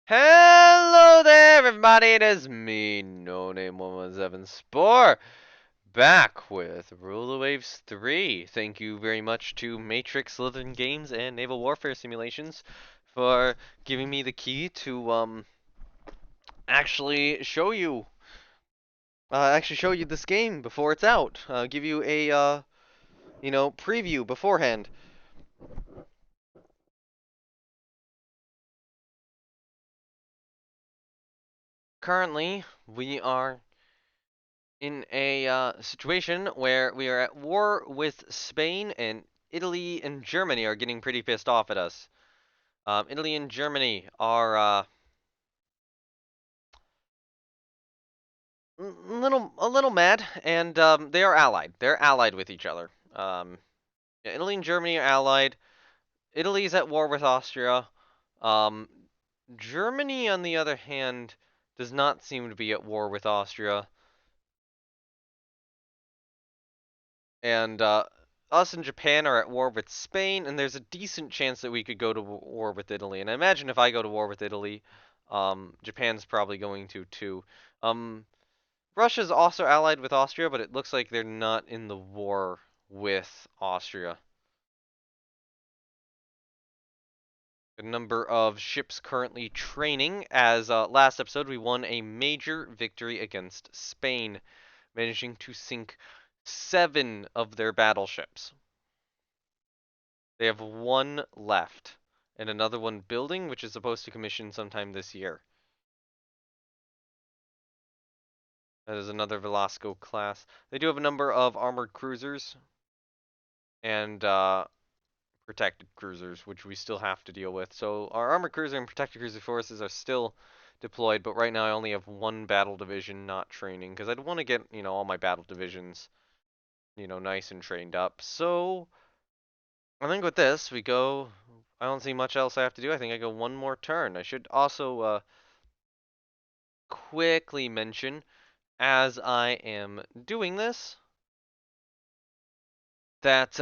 Hello there, everybody. It is me, No Name 117 Spore, back with Rule the Waves 3. Thank you very much to Matrix, Slytherin Games, and Naval Warfare Simulations for giving me the key to actually show you this game before it's out. Give you a preview beforehand. Currently, we are in a situation where we are at war with Spain, and Italy and Germany are getting pretty pissed off at us. Italy and Germany are a little mad, and they are allied. They're allied with each other. Yeah, Italy and Germany are allied. Italy's at war with Austria. Um, Germany, on the other hand, does not seem to be at war with Austria. And us and Japan are at war with Spain, and there's a decent chance that we could go to war with Italy. And I imagine if I go to war with Italy, Japan's probably going to too. Um, Russia's also allied with Austria, but it looks like they're not in the war with Austria. A number of ships currently training. As last episode, we won a major victory against Spain, managing to sink 7 of their battleships. They have one left, and another one building, which is supposed to commission sometime this year. That is another Velasco class. They do have a number of armored cruisers and protected cruisers, which we still have to deal with. So our armored cruiser and protected cruiser forces are still deployed, but right now I only have one battle division not training, because I'd want to get, all my battle divisions, nice and trained up. So I think with this, we go. I don't see much else I have to do. I think I go one more turn. I should also quickly mention, as I am doing this, that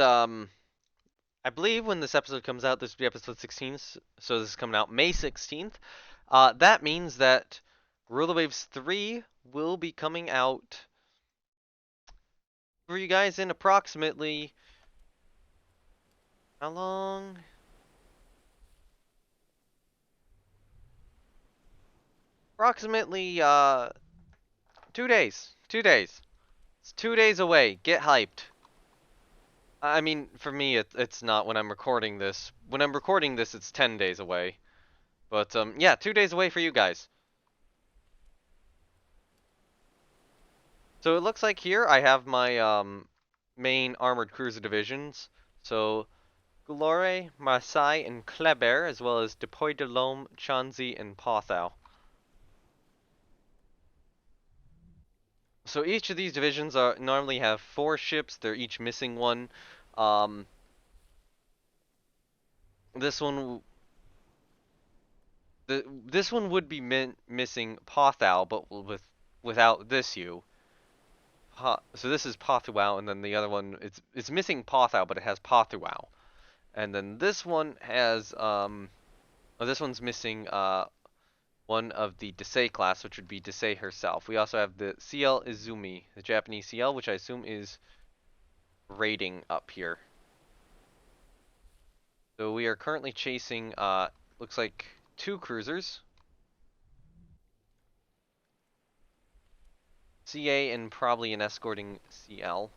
I believe when this episode comes out, this will be episode 16, so this is coming out May 16th. That means that Rule the Waves 3 will be coming out for you guys in approximately, how long? Approximately 2 days. 2 days. It's 2 days away. Get hyped. I mean, for me, it's not when I'm recording this. When I'm recording this, it's 10 days away. But, yeah, 2 days away for you guys. So it looks like here I have my, main armored cruiser divisions. So, Gloire, Marseille, and Kleber, as well as Deploy de l'Homme, Chanzy, and Pothau. So each of these divisions normally have 4 ships. They're each missing one. Um, this one this one would be missing Pothau, but without this U. So this is Pothuau, and then the other one it's missing Pothau, but it has Pothuau. And then this one has this one's missing one of the Desai class, which would be Desai herself. We also have the CL Izumi, the Japanese CL, which I assume is raiding up here. So we are currently chasing looks like 2 cruisers. CA and probably an escorting CL.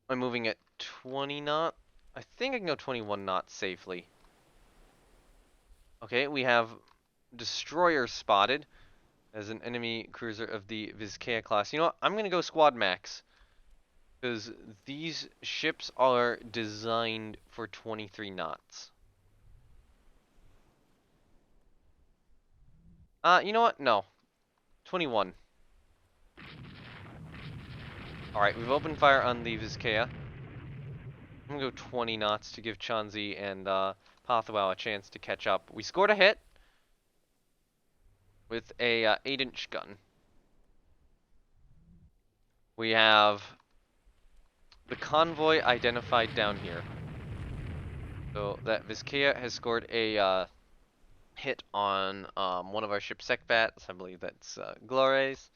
I'm moving at 20 knot. I think I can go 21 knots safely. Okay, we have destroyer spotted as an enemy cruiser of the Vizcaya class. You know what? I'm going to go squad max, because these ships are designed for 23 knots. You know what? No. 21. Alright, we've opened fire on the Vizcaya. I'm going to go 20 knots to give Chanzi and Pothwell a chance to catch up. We scored a hit with a 8-inch gun. We have the convoy identified down here. So that Vizcaya has scored a hit on one of our ship's secbats. I believe that's Glores.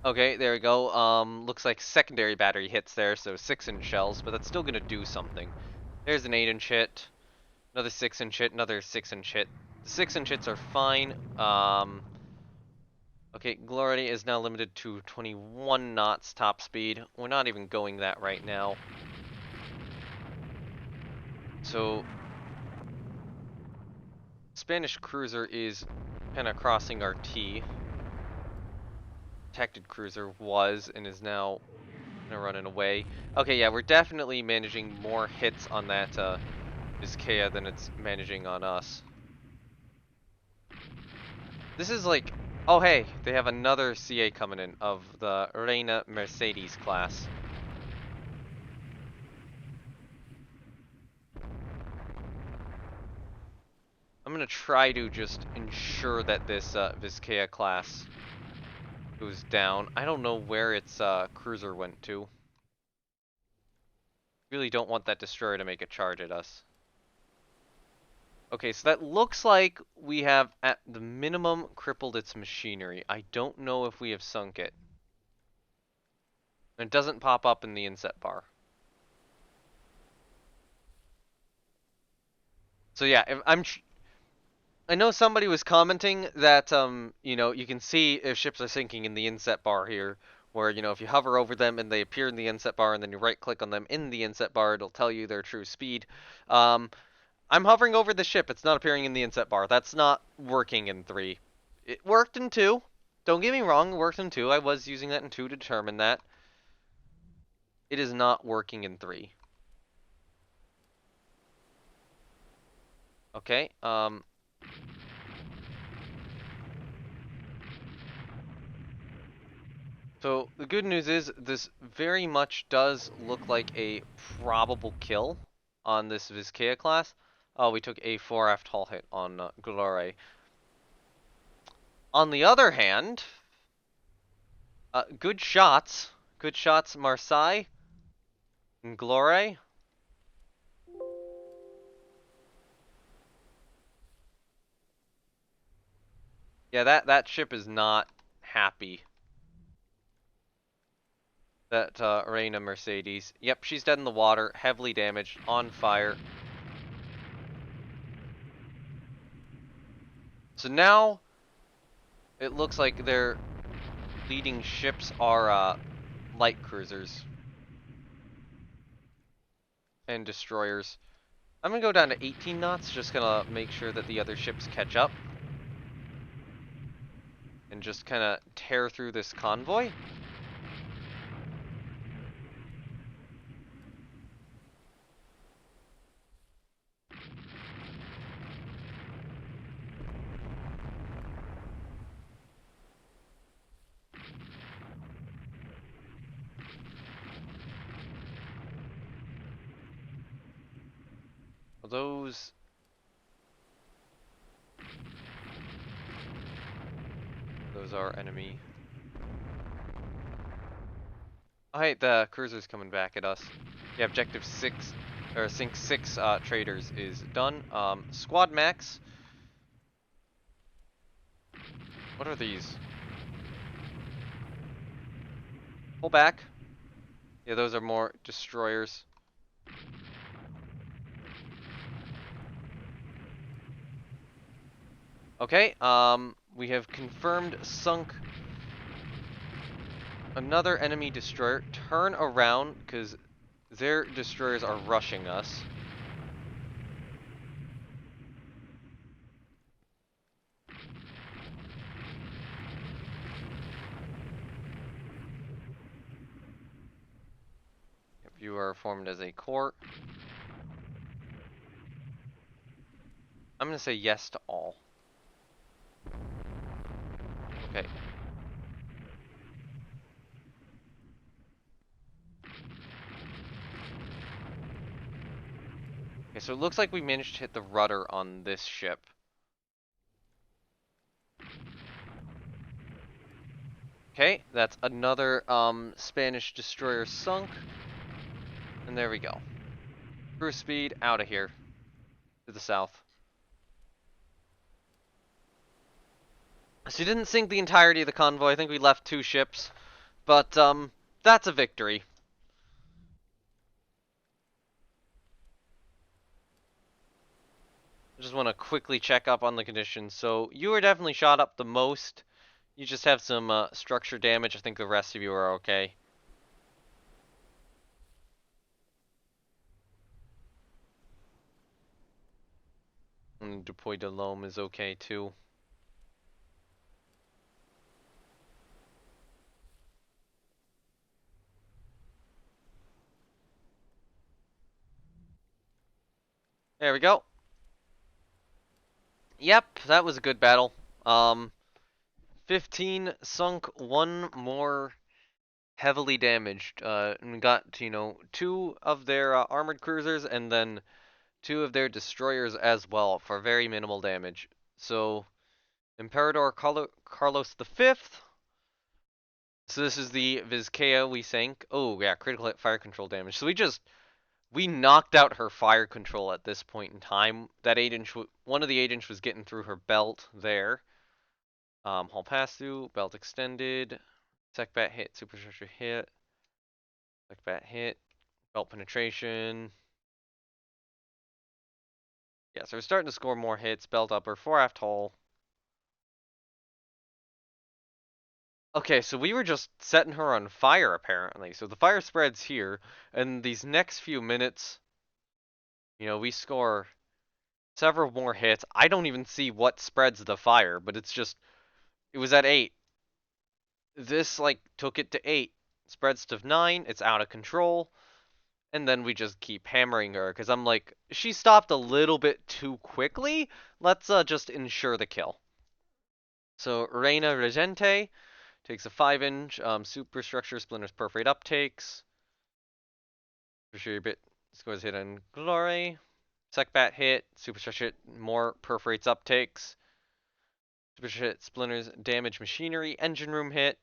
Okay, there we go. Looks like secondary battery hits there, so 6-inch shells, but that's still gonna do something. There's an 8-inch hit, another 6-inch hit, another 6-inch hit. The 6-inch hits are fine. Okay, Glory is now limited to 21 knots top speed. We're not even going that right now. So, Spanish cruiser is kind of crossing our T. Protected cruiser was and is now kind of running away. Okay, yeah, we're definitely managing more hits on that Vizcaya than it's managing on us. This is like, oh hey, they have another CA coming in of the Reina Mercedes class. I'm gonna try to just ensure that this Vizcaya class goes down. I don't know where its cruiser went to. Really don't want that destroyer to make a charge at us. Okay, so that looks like we have, at the minimum, crippled its machinery. I don't know if we have sunk it. And it doesn't pop up in the inset bar. So yeah, if I know somebody was commenting that, you know, you can see if ships are sinking in the inset bar here, where, you know, if you hover over them and they appear in the inset bar and then you right-click on them in the inset bar, it'll tell you their true speed. I'm hovering over the ship. It's not appearing in the inset bar. That's not working in 3. It worked in 2. Don't get me wrong, it worked in 2. I was using that in 2 to determine that. It is not working in 3. Okay, so the good news is this very much does look like a probable kill on this Vizcaya class. Oh, we took a 4 aft hull hit on Glory. On the other hand, good shots. Good shots, Marseille and Glory. Yeah, that ship is not happy. That Reina Mercedes. Yep, she's dead in the water, heavily damaged, on fire. So now it looks like their leading ships are light cruisers and destroyers. I'm gonna go down to 18 knots, just gonna make sure that the other ships catch up. And just kind of tear through this convoy. Those... Those are enemy. Oh, hey, the cruiser's coming back at us. Yeah, objective 6, or sink 6 traders is done. Squad max. What are these? Pull back. Yeah, those are more destroyers. Okay, we have confirmed sunk another enemy destroyer. Turn around, because their destroyers are rushing us. You are formed as a core. I'm going to say yes to all. Okay. Okay, so it looks like we managed to hit the rudder on this ship. Okay, that's another Spanish destroyer sunk. And there we go. Cruise speed, out of here. to the south. So you didn't sink the entirety of the convoy. I think we left 2 ships, but that's a victory. I just want to quickly check up on the conditions. So you were definitely shot up the most. You just have some structure damage. I think the rest of you are okay. And Deploy de Lome is okay too. There we go. Yep, that was a good battle. 15 sunk, 1 more heavily damaged. And we got, 2 of their armored cruisers and then 2 of their destroyers as well for very minimal damage. So, Emperador Carlos V. So this is the Vizcaya we sank. Oh yeah, critical hit fire control damage. So we knocked out her fire control at this point in time. That 8-inch, one of the 8-inch was getting through her belt there. Hull pass through, belt extended, secbat hit, superstructure hit, secbat hit, belt penetration. Yeah, so we're starting to score more hits. Belt upper, fore aft hull. Okay, so we were just setting her on fire apparently. So the fire spreads here, and these next few minutes, we score several more hits. I don't even see what spreads the fire, but it was at 8. This took it to 8. Spreads to 9, it's out of control. And then we just keep hammering her, because I'm like, she stopped a little bit too quickly. Let's just ensure the kill. So Reina Regente takes a 5-inch superstructure, splinters perforate uptakes. For sure, your bit scores hit on glory. Secbat hit, superstructure hit, more perforates uptakes. Superstructure hit, splinters damage machinery, engine room hit.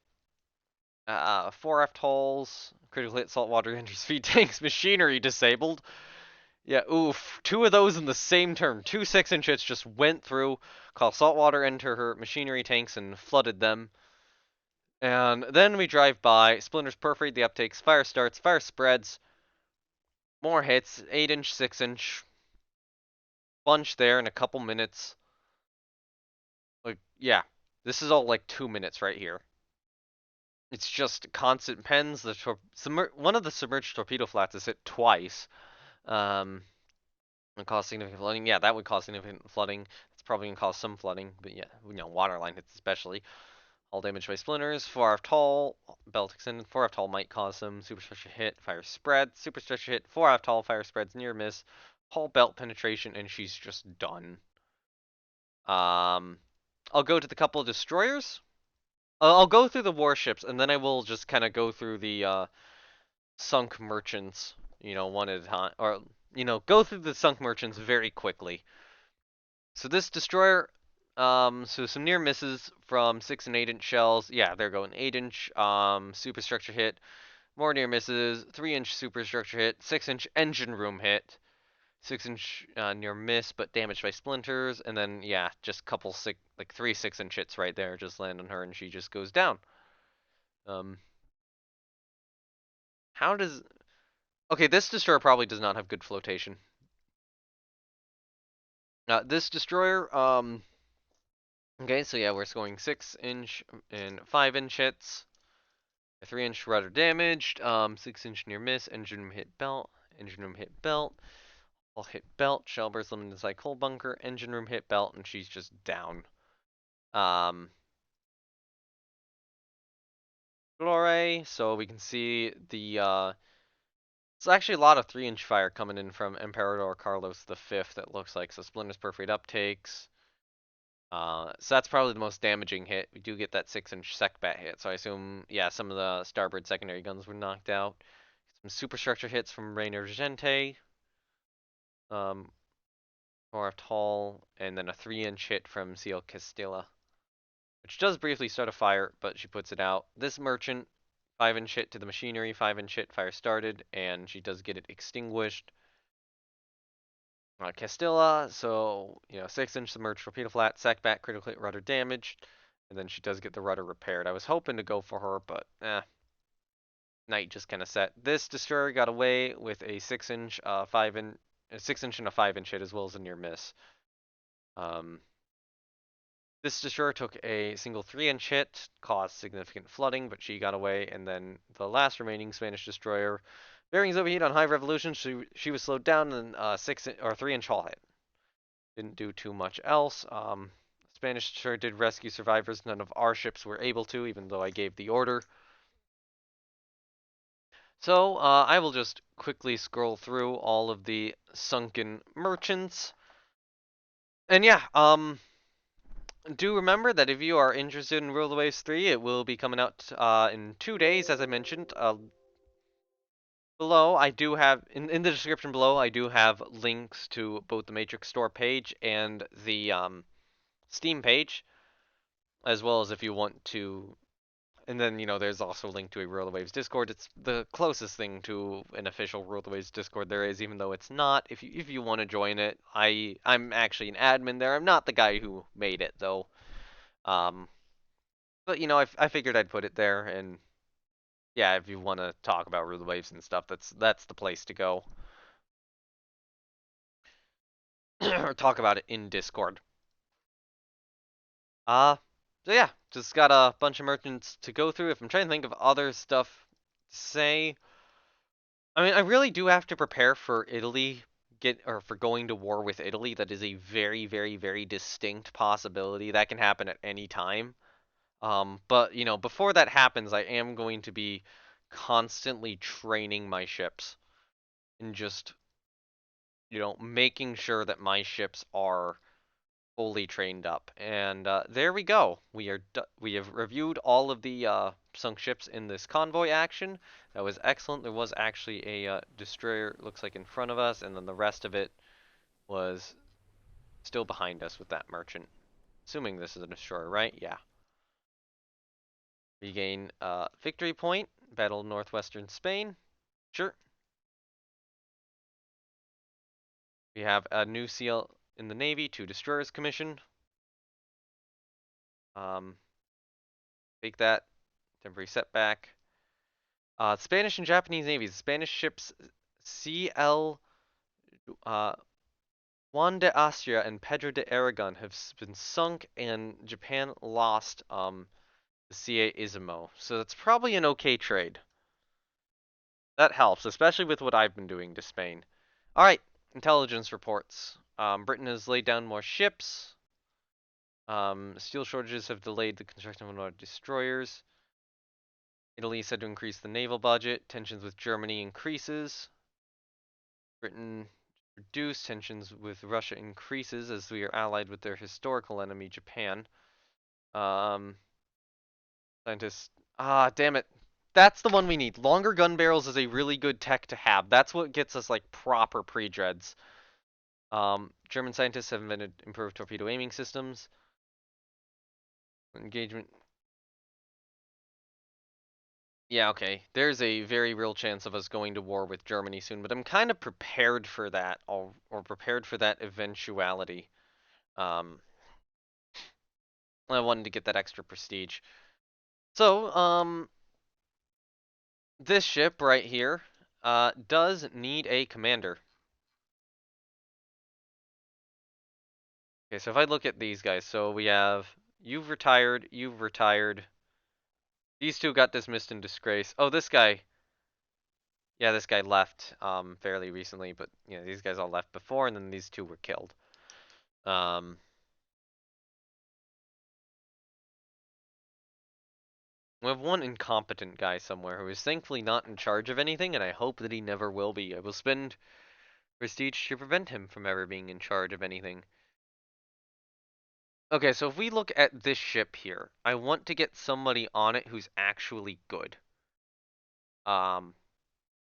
4 aft hulls, critical hit, saltwater enters feed tanks, machinery disabled. Yeah, oof. 2 of those in the same turn. 2 6-inch hits just went through, caused saltwater enter her machinery tanks and flooded them. And then we drive by, splinters perforate the uptakes, fire starts, fire spreads, more hits, 8-inch, 6-inch, bunch there in a couple minutes. Yeah, this is all 2 minutes right here. It's just constant pens. One of the submerged torpedo flats is hit twice. And cause significant flooding. Yeah, that would cause significant flooding. It's probably gonna cause some flooding, but yeah, waterline hits especially. All damage by splinters. 4 aft hull, belt extended. 4 aft hull might cause some superstructure hit, fire spread. Superstructure hit, 4 aft hull, fire spreads, near miss. Hull belt penetration, and she's just done. I'll go to the couple of destroyers. I'll go through the warships, and then I will just kind of go through the sunk merchants, one at a time, or go through the sunk merchants very quickly. So this destroyer, so some near misses from 6 and 8-inch shells. Yeah, they're going 8-inch superstructure hit. More near misses, 3-inch superstructure hit, 6-inch engine room hit, 6-inch near miss but damaged by splinters, and then yeah, just couple 3 6-inch hits right there just land on her and she just goes down. How does Okay, this destroyer probably does not have good flotation. This destroyer, okay, so yeah, we're scoring 6-inch and 5-inch hits. 3-inch rudder damaged, 6-inch near miss, engine room hit belt, engine room hit belt, hull hit belt, shell burst limited inside hull bunker, engine room hit belt, and she's just down. Glory, so we can see it's actually a lot of 3-inch fire coming in from Emperador Carlos V, it looks like. So splinters perforate uptakes. So that's probably the most damaging hit. We do get that 6-inch secbat hit, so I assume, yeah, some of the starboard secondary guns were knocked out. Some superstructure hits from Reina Regente. 4 aft hull, and then a 3-inch hit from Ciel Castilla, which does briefly start a fire, but she puts it out. This merchant, 5-inch hit to the machinery, 5-inch hit, fire started, and she does get it extinguished. Castilla, so, 6-inch submerged torpedo flat, sec back, critical hit, rudder damaged, and then she does get the rudder repaired. I was hoping to go for her, but night just kind of set. This destroyer got away with a 6-inch, 5-inch, a 6-inch and a 5-inch hit, as well as a near miss. This destroyer took a single 3-inch hit, caused significant flooding, but she got away. And then the last remaining Spanish destroyer, bearings overheat on high revolution. She was slowed down, and 3-inch hull hit. Didn't do too much else. Spanish destroyer did rescue survivors. None of our ships were able to, even though I gave the order. So I will just quickly scroll through all of the sunken merchants. And yeah, do remember that if you are interested in Rule of the Waves 3, it will be coming out in 2 days, as I mentioned. Below, I do have, in the description below, I do have links to both the Matrix Store page and the Steam page, as well as if you want to. And then, there's also a link to a Rule of the Waves Discord. It's the closest thing to an official Rule of the Waves Discord there is, even though it's not. If you want to join it, I'm actually an admin there. I'm not the guy who made it, though. But I figured I'd put it there, and yeah, if you want to talk about Rule of the Waves and stuff, that's the place to go. Or talk about it in Discord. So yeah, just got a bunch of merchants to go through. If I'm trying to think of other stuff to say, I mean, I really do have to prepare for Italy, for going to war with Italy. That is a very, very, very distinct possibility that can happen at any time. But before that happens, I am going to be constantly training my ships and just making sure that my ships are fully trained up. And there we go. We have reviewed all of the sunk ships in this convoy action. That was excellent. There was actually a destroyer, looks like, in front of us, and then the rest of it was still behind us with that merchant. Assuming this is a destroyer, right? Yeah. Regain victory point. Battle northwestern Spain. Sure. We have a new SEAL in the Navy, 2 destroyers commissioned. Take that. Temporary setback. Spanish and Japanese navies. Spanish ships CL Juan de Austria and Pedro de Aragon have been sunk, and Japan lost the CA Izumo. So that's probably an okay trade. That helps, especially with what I've been doing to Spain. Alright, intelligence reports. Britain has laid down more ships. Steel shortages have delayed the construction of more destroyers. Italy said to increase the naval budget. Tensions with Germany increases. Britain reduced. Tensions with Russia increases as we are allied with their historical enemy, Japan. Scientists. Damn it. That's the one we need. Longer gun barrels is a really good tech to have. That's what gets us like proper pre-dreads. German scientists have invented improved torpedo aiming systems. Engagement. Yeah, okay. There's a very real chance of us going to war with Germany soon, but I'm kind of prepared for that, or prepared for that eventuality. I wanted to get that extra prestige. So, this ship right here, does need a commander. Okay, so if I look at these guys, so we have, you've retired. These two got dismissed in disgrace. Oh, this guy. Yeah, this guy left fairly recently, but these guys all left before, and then these two were killed. We have one incompetent guy somewhere who is thankfully not in charge of anything, and I hope that he never will be. I will spend prestige to prevent him from ever being in charge of anything. Okay, so if we look at this ship here, I want to get somebody on it who's actually good. And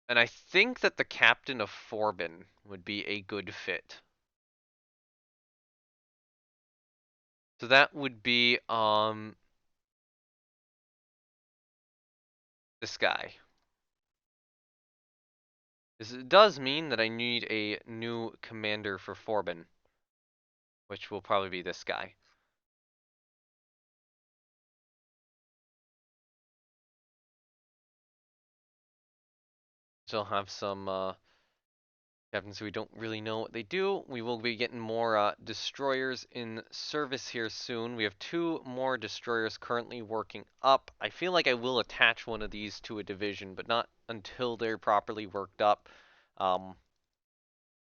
I think that the captain of Forbin would be a good fit. So that would be, this guy. This does mean that I need a new commander for Forbin, which will probably be this guy. Still have some captains who we don't really know what they do. We will be getting more destroyers in service here soon. We have 2 more destroyers currently working up. I feel like I will attach one of these to a division, but not until they're properly worked up. Um,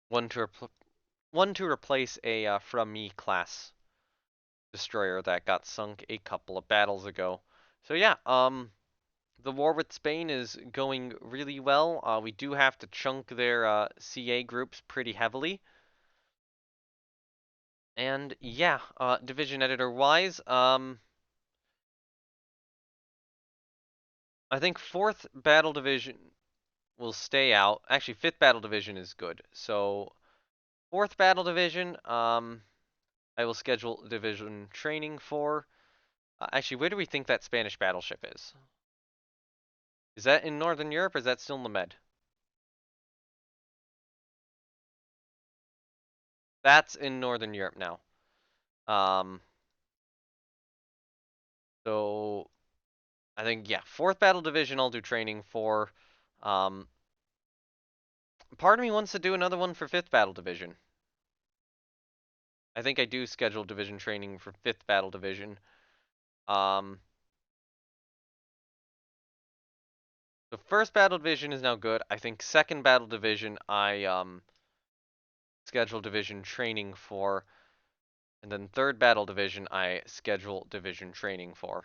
one to replace a from me class destroyer that got sunk a couple of battles ago. So yeah, the war with Spain is going really well. We do have to chunk their CA groups pretty heavily. And yeah, division editor wise, I think 4th Battle Division will stay out. Actually, 5th Battle Division is good. So 4th Battle Division, I will schedule division training for. Actually, where do we think that Spanish battleship is? Is that in Northern Europe or is that still in the Med? That's in Northern Europe now. Um, so I think, yeah, 4th Battle Division I'll do training for. Um, part of me wants to do another one for 5th Battle Division. I think I do schedule division training for 5th Battle Division. The 1st Battle Division is now good. I think 2nd Battle Division I schedule division training for. And then 3rd Battle Division I schedule division training for.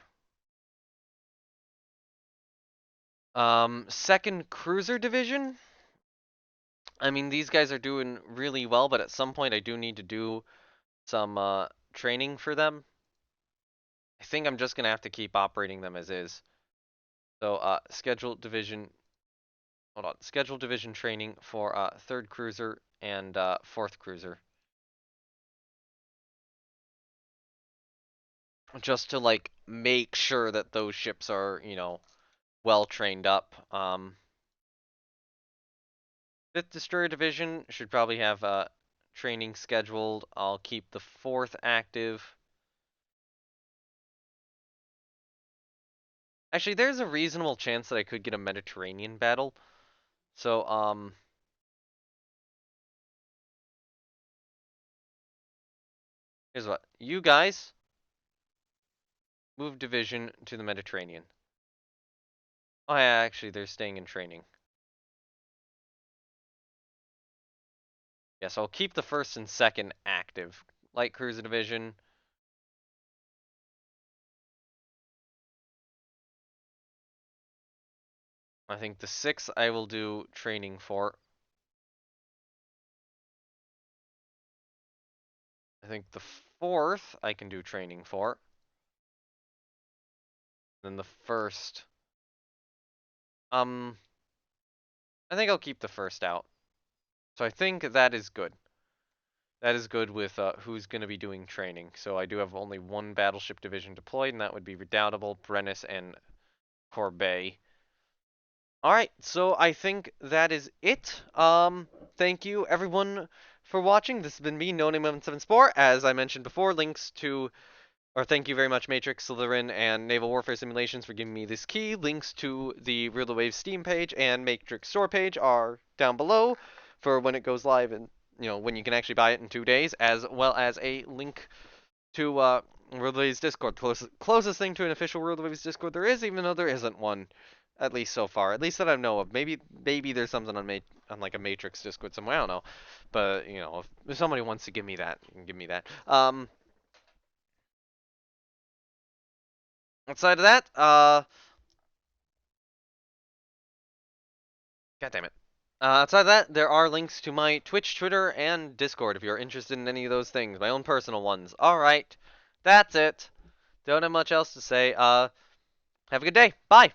2nd Cruiser Division. I mean, these guys are doing really well, but at some point I do need to do some training for them. I think I'm just gonna have to keep operating them as is. So schedule division training for 3rd Cruiser and 4th Cruiser. Just to like make sure that those ships are, well trained up. 5th Destroyer Division should probably have training scheduled. I'll keep the 4th active. Actually, there's a reasonable chance that I could get a Mediterranean battle. So, here's what. You guys move division to the Mediterranean. Oh yeah, actually, they're staying in training. Yes, I'll keep the 1st and 2nd active. Light Cruiser Division. I think the 6th I will do training for. I think the 4th I can do training for. Then the 1st. I think I'll keep the 1st out. So I think that is good. That is good with who's going to be doing training. So I do have only 1 battleship division deployed, and that would be Redoubtable, Brennus, and Corbeil. Alright, so I think that is it. Thank you everyone for watching. This has been me, No Name 7 Sport. As I mentioned before, thank you very much, Matrix, Slytherin, and Naval Warfare Simulations for giving me this key. Links to the Rule the Waves Steam page and Matrix store page are down below for when it goes live and, when you can actually buy it in 2 days, as well as a link to Rule the Waves Discord. Closest thing to an official Rule the Waves Discord there is, even though there isn't one. At least so far. At least that I know of. Maybe there's something on like a Matrix Discord somewhere. I don't know. But, if somebody wants to give me that, you can give me that. Outside of that, God damn it. Outside of that, there are links to my Twitch, Twitter, and Discord if you're interested in any of those things. My own personal ones. Alright. That's it. Don't have much else to say. Have a good day. Bye.